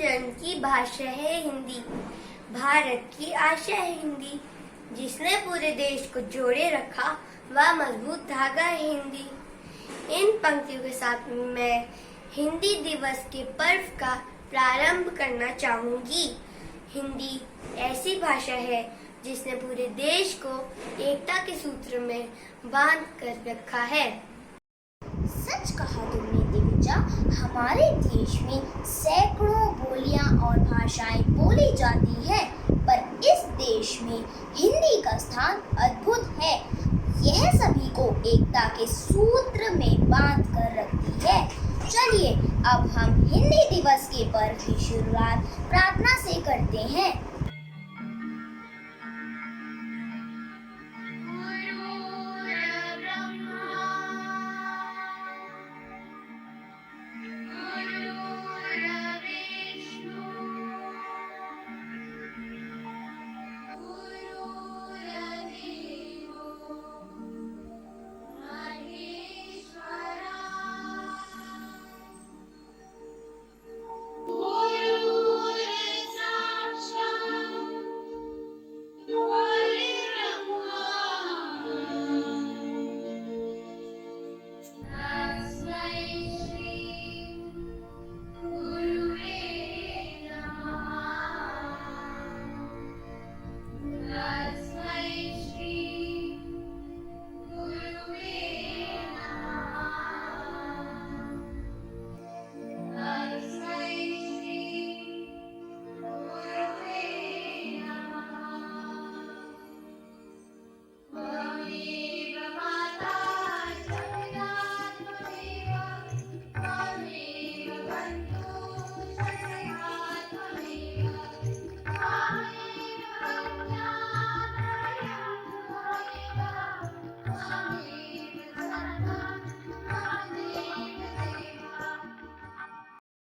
जन की भाषा है हिंदी, भारत की आशा है हिंदी, जिसने पूरे देश को जोड़े रखा वह मजबूत धागा है हिंदी। इन पंक्तियों के साथ मैं हिंदी दिवस के पर्व का प्रारंभ करना चाहूंगी। हिंदी ऐसी भाषा है जिसने पूरे देश को एकता के सूत्र में बांध कर रखा है। सच कहा तुमने दिविजा, हमारे देश में सैकड़ों बोलियां और भाषाएं बोली जाती हैं, पर इस देश में हिंदी का स्थान अद्भुत है। यह सभी को एकता के सूत्र में बांध कर रखती है। चलिए अब हम हिंदी दिवस के पर्व की शुरुआत प्रार्थना से करते हैं।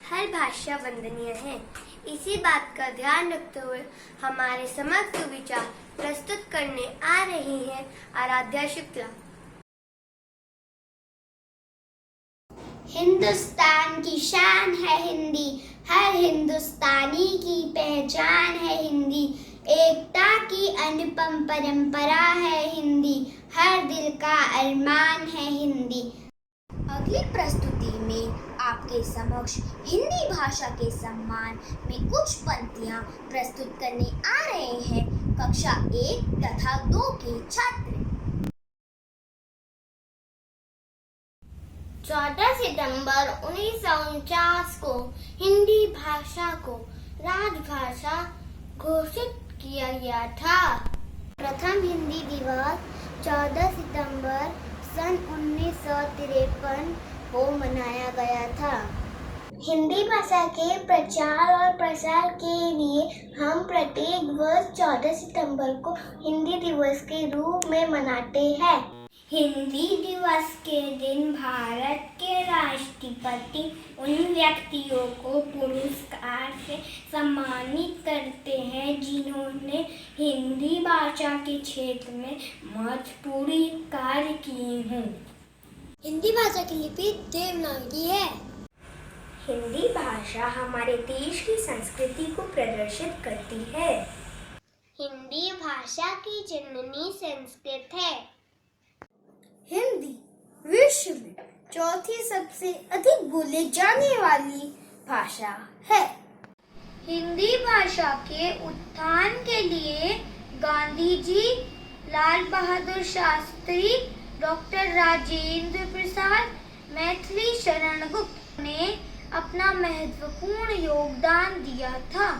हर भाषा वंदनीय है। इसी बात का ध्यान रखते हुए हमारे समक्ष विचार प्रस्तुत करने आ रही हैं आराध्या शुक्ला। हिंदुस्तान की शान है हिंदी, हर हिंदुस्तानी की पहचान है हिंदी, एकता की अनुपम परंपरा है हिंदी, हर दिल का अरमान है हिंदी। अगली प्रस्तुति में आपके समक्ष हिंदी भाषा के सम्मान में कुछ पंक्तियां प्रस्तुत करने आ रहे हैं कक्षा 1 तथा 2 के छात्र। 14 सितंबर 1949 को हिंदी भाषा को राजभाषा घोषित किया गया था। प्रथम हिंदी दिवस 14 सितंबर सन 1953 को मनाया गया था। हिंदी भाषा के प्रचार और प्रसार के लिए हम प्रत्येक वर्ष 14 सितंबर को हिंदी दिवस के रूप में मनाते हैं। हिंदी दिवस के दिन भारत के राष्ट्रपति उन व्यक्तियों को पुरस्कार से सम्मानित करते हैं जिन्होंने हिंदी भाषा के क्षेत्र में महत्वपूर्ण कार्य किए हों। हिंदी भाषा की लिपि देवनागरी है। हिंदी भाषा हमारे देश की संस्कृति को प्रदर्शित करती है। हिंदी भाषा की जननी संस्कृत है। हिंदी विश्व में चौथी सबसे अधिक बोले जाने वाली भाषा है। हिंदी भाषा के उत्थान के लिए गांधी जी, लाल बहादुर शास्त्री, डॉक्टर राजेंद्र प्रसाद, मैथिली शरण गुप्त ने अपना महत्वपूर्ण योगदान दिया था।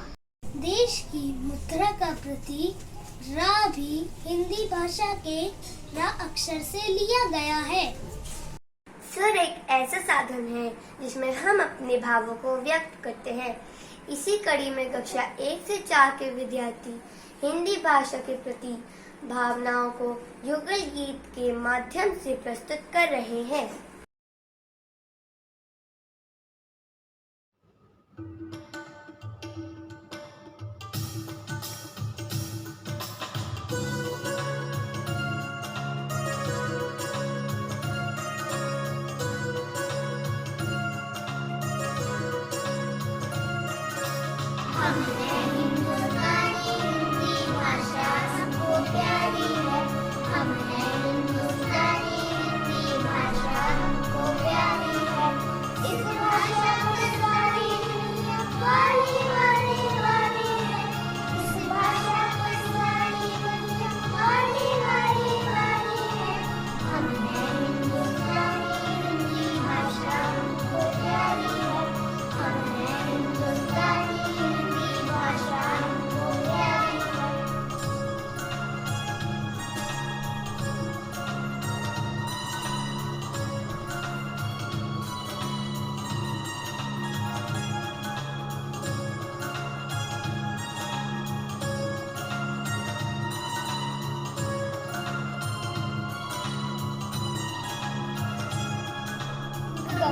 देश की मुद्रा का प्रतीक रा भी हिंदी भाषा के रा अक्षर से लिया गया है। स्वर एक ऐसा साधन है जिसमें हम अपने भावों को व्यक्त करते हैं। इसी कड़ी में कक्षा 1 से 4 के विद्यार्थी हिंदी भाषा के प्रति भावनाओं को युगल गीत के माध्यम से प्रस्तुत कर रहे हैं।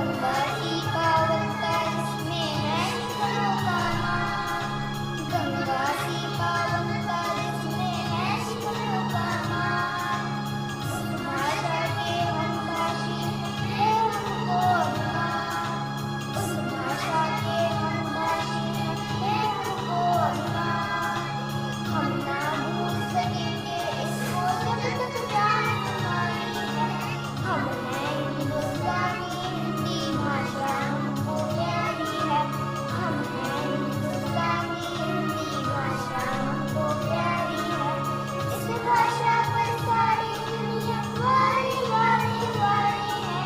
गंगा की पावनता जिसमें है शिवों का नाम, गंगा की पावनता जिसमें है शिवों का नाम। उस भाषा के वनवासी है हमको अभिमान, उस भाषा के वनवासी है हमको अभिमान। हम ना भूल सकेंगे इसको जब तक जान हमारी है। हम हैं हिंदुस्तानी, हिंदी भाषा हमको प्यारी है। हम हैं हिंदुस्तानी, हिंदी भाषा हमको प्यारी है। इस भाषा पर सारी दुनिया वारी वारी वारी है।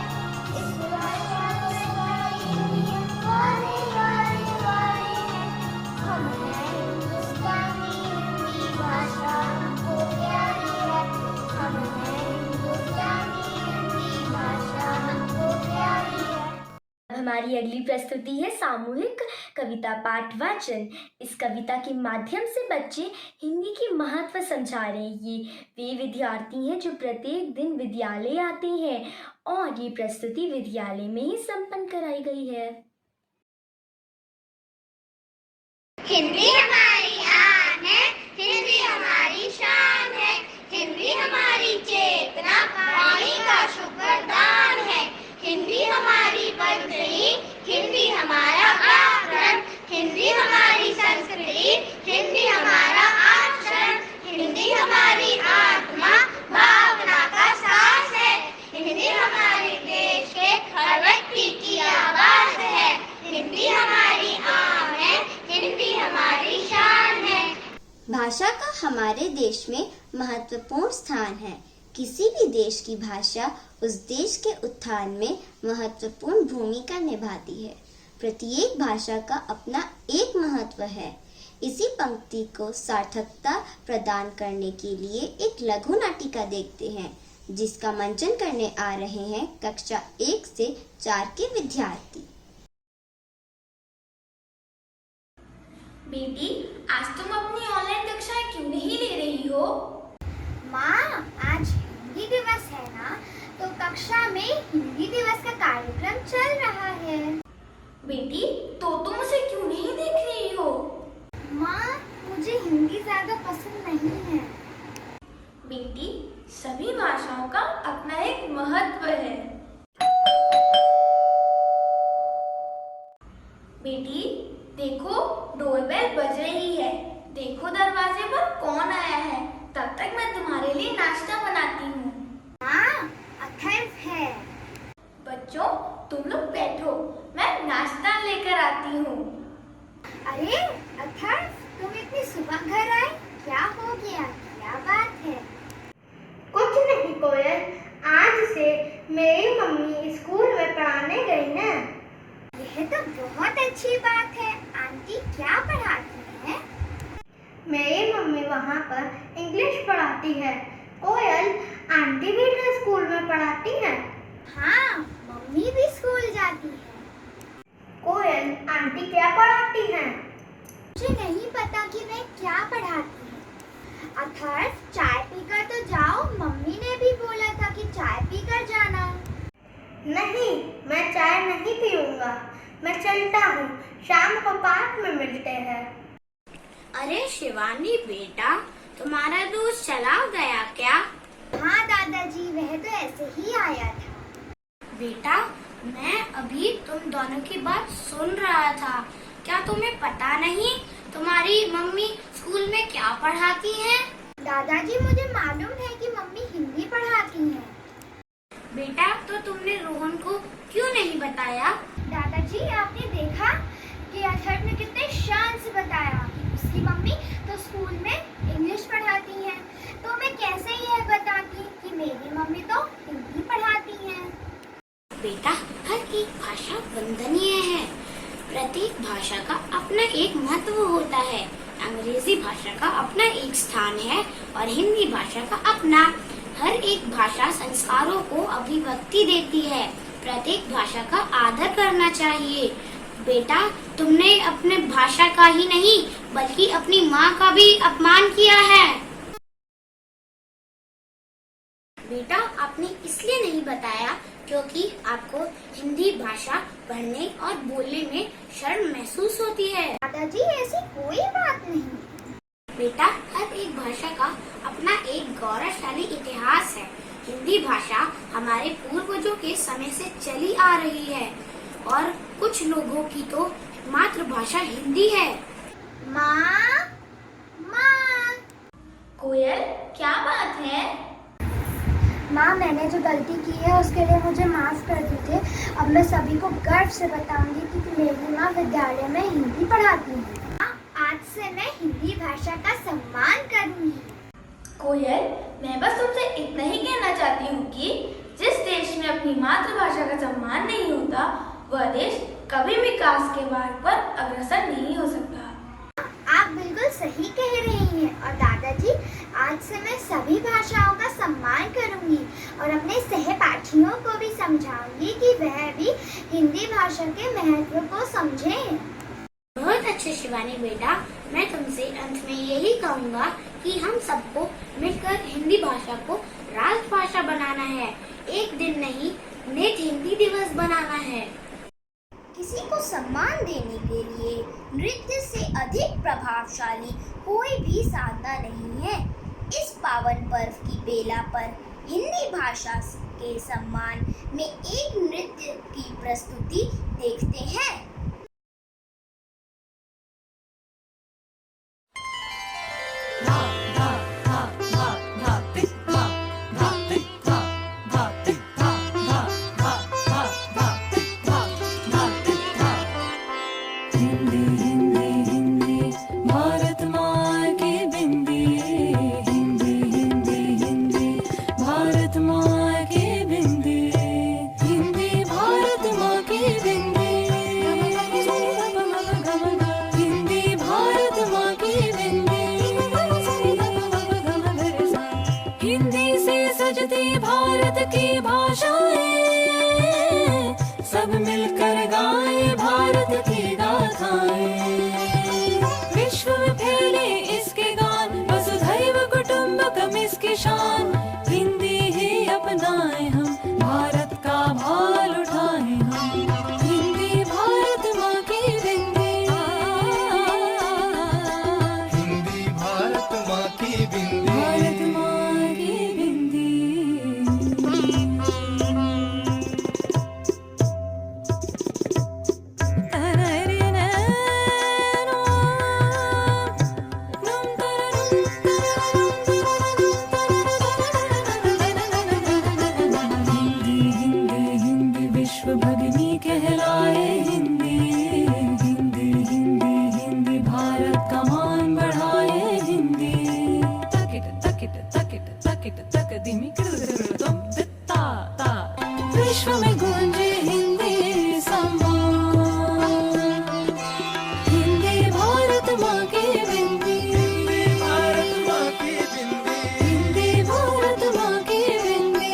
इस भाषा पर सारी दुनिया वारी वारी वारी है। हम हैं हिंदुस्तानी, हिंदी भाषा हमको प्यारी है। हम हैं हिंदुस्तानी, हिंदी भाषा हमको प्यारी है। हमारी अगली प्रस्तुति है सामूहिक कविता पाठ वाचन। इस कविता के माध्यम से बच्चे हिंदी की महत्व समझा रहे हैं। ये वे विद्यार्थी हैं जो प्रत्येक दिन विद्यालय आते हैं और ये प्रस्तुति विद्यालय में ही संपन्न कराई गई है। हिंदी हमारी आन है, हिंदी हमारी शान है, हिंदी हमारी चेतना, वाणी का शुभ वरदान है। हिंदी हमारी पंचही, हिंदी हमारा व्याकरण, हिंदी हमारी संस्कृति, हिंदी हमारा आचरण, हिंदी हमारी आत्मा, भावना का सास है। हिंदी हमारे देश के हर व्यक्ति की आवाज है। हिंदी हमारी आन है, हिंदी हमारी शान है। भाषा का हमारे देश में महत्वपूर्ण स्थान है। किसी भी देश की भाषा उस देश के उत्थान में महत्वपूर्ण भूमिका निभाती है। प्रत्येक भाषा का अपना एक महत्व है। इसी पंक्ति को सार्थकता प्रदान करने के लिए एक लघु नाटिका देखते हैं, जिसका मंचन करने आ रहे हैं कक्षा 1 से 4 के विद्यार्थी। बेटी, आज तुम अपनी ऑनलाइन कक्षाएं क्यों नहीं ले रही हो? माँ, आज हिंदी दिवस है ना, तो कक्षा में हिंदी दिवस का कार्यक्रम चल रहा है। बेटी, तो तुम उसे क्यों नहीं देख रही हो? माँ, मुझे हिंदी ज्यादा पसंद नहीं है। बेटी, सभी भाषाओं का अपना एक महत्व है। बेटी, देखो डोरबेल बज रही है। देखो दरवाजे पर कौन आया है। तब तक मैं तुम्हारे लिए नाश्ता बनाती हूँ। माँ, अथर्व है। बच्चों, तुम लोग बैठो, मैं नाश्ता लेकर आती हूँ। अरे अथर्व, तुम इतनी सुबह घर आए, क्या हो गया, क्या बात है? कुछ नहीं कोयल, आज से मेरी मम्मी स्कूल में पढ़ाने गई ना। यह तो बहुत अच्छी बात है। आंटी क्या पढ़ाती हैं? मेरी मम्मी वहाँ पर इंग्लिश पढ़ाती है। कोयल, आंटी भी तो स्कूल में पढ़ाती है। हाँ, मम्मी भी स्कूल जाती है। कोयल, आंटी क्या पढ़ाती हैं? मुझे नहीं पता कि वे क्या पढ़ाती हैं। अथर्व, चाय पीकर तो जाओ, मम्मी ने भी बोला था कि चाय पीकर जाना। नहीं, मैं चाय नहीं पीऊंगा, मैं चलता हूँ, शाम को पार्क में मिलते हैं। अरे शिवानी बेटा, तुम्हारा दोस्त चला गया क्या? हाँ दादाजी, वह तो ऐसे ही आया था। बेटा, मैं अभी तुम दोनों की बात सुन रहा था। क्या तुम्हें पता नहीं तुम्हारी मम्मी स्कूल में क्या पढ़ाती हैं? दादाजी, मुझे मालूम है कि मम्मी हिंदी पढ़ाती हैं। बेटा, तो तुमने रोहन को क्यों नहीं बताया? दादाजी, आपने देखा कि अथर्व ने कितने शान से बताया कि उसकी मम्मी तो स्कूल में इंग्लिश पढ़ाती हैं, तो मैं कैसे यह बताती कि मेरी मम्मी तो हिंदी पढ़ाती हैं। बेटा, हर एक भाषा वंदनीय है। प्रत्येक भाषा का अपना एक महत्व होता है। अंग्रेजी भाषा का अपना एक स्थान है और हिंदी भाषा का अपना। हर एक भाषा संस्कारों को अभिव्यक्ति देती है। प्रत्येक भाषा का आदर करना चाहिए। बेटा, तुमने अपने भाषा का ही नहीं बल्कि अपनी माँ का भी अपमान किया है। बेटा, आपने इसलिए नहीं बताया क्योंकि आपको हिंदी भाषा पढ़ने और बोलने में शर्म महसूस होती है। दादाजी ऐसी कोई बात नहीं। बेटा, हर एक भाषा का अपना एक गौरवशाली इतिहास है। हिंदी भाषा हमारे पूर्वजों के समय से चली आ रही है और कुछ लोगों की तो मातृभाषा हिंदी है। माँ, माँ। कोयल, क्या बात है? माँ, मैंने जो गलती की है उसके लिए मुझे माफ कर दीजिए। अब मैं सभी को गर्व से बताऊंगी कि मेरी माँ विद्यालय में हिंदी पढ़ाती है। आज से मैं हिंदी भाषा का सम्मान करूंगी। कोयल, मैं बस तुमसे इतना ही कहना चाहती हूँ कि जिस देश में अपनी मातृभाषा का सम्मान नहीं होता, वह देश कभी विकास के मार्ग पर अग्रसर नहीं हो सकता। आप बिल्कुल सही कह रही हैं और दादाजी, आज से मैं सभी भाषाओं का सम्मान करूंगी और अपने सहपाठियों को भी समझाऊंगी कि वह भी हिंदी भाषा के महत्व को समझें। बहुत अच्छे शिवानी बेटा, मैं तुमसे अंत में यही कहूँगा कि हम सबको मिलकर हिंदी भाषा को राष्ट्रभाषा बनाना है। एक दिन नहीं, नेट हिंदी दिवस बनाना है। किसी को सम्मान देने के लिए नृत्य से अधिक प्रभावशाली कोई भी साधना नहीं है। इस पावन पर्व की बेला पर हिंदी भाषा के सम्मान में एक नृत्य की प्रस्तुति देखते हैं। भारत की भाषाएं सब मिलकर गाए भारत की गाथाएं। विश्व में फैले इसके गान, वसुधैव कुटुंबकम इसकी शान। हिंदी ही अपनाए हम, भारत का भाल उठाए हम। हिंदी भारत माँ की बिंदी, हिंदी भारत माँ की बिंदी, भारत माँ की बिंदी। विश्व भगिनी कहलाए हिंदी। हिंदी हिंदी हिंदी भारत का मान बढ़ाए हिंदी। तकिट तकिट तकिट तकिट तक दिमी तुम दिता ता। विश्व में गूंजे हिंदी सम्मान। हिंदी भारत माँ की बिंदी, भारत माँ की बिंदी, हिंदी भारत माँ की बिंदी,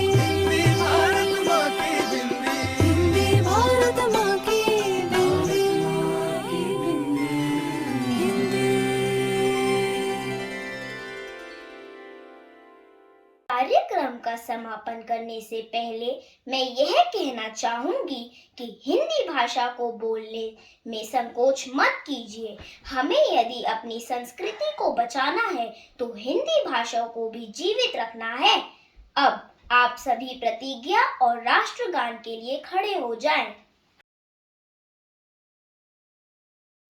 भारत माँ की बिंदी, हिंदी भारत माँ की बिंदी, हिंदी। कार्यक्रम का समापन करने से पहले मैं यह कहना चाहूंगी कि हिंदी भाषा को बोलने में संकोच मत कीजिए। हमें यदि अपनी संस्कृति को बचाना है तो हिंदी भाषा को भी जीवित रखना है। अब आप सभी प्रतिज्ञा और राष्ट्रगान के लिए खड़े हो जाएं।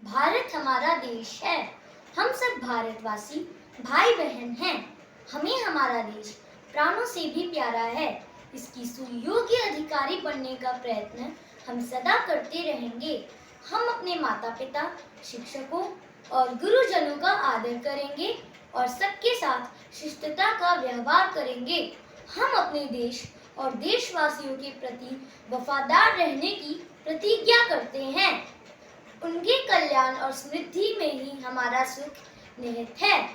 भारत हमारा देश है, हम सब भारतवासी भाई बहन हैं। हमें हमारा देश प्राणों से भी प्यारा है। इसकी सुयोग्य अधिकारी बनने का प्रयत्न हम सदा करते रहेंगे। हम अपने माता पिता, शिक्षकों और गुरुजनों का आदर करेंगे और सबके साथ शिष्टता का व्यवहार करेंगे। हम अपने देश और देशवासियों के प्रति वफादार रहने की प्रतिज्ञा करते हैं। उनके कल्याण और समृद्धि में ही हमारा सुख निहित है।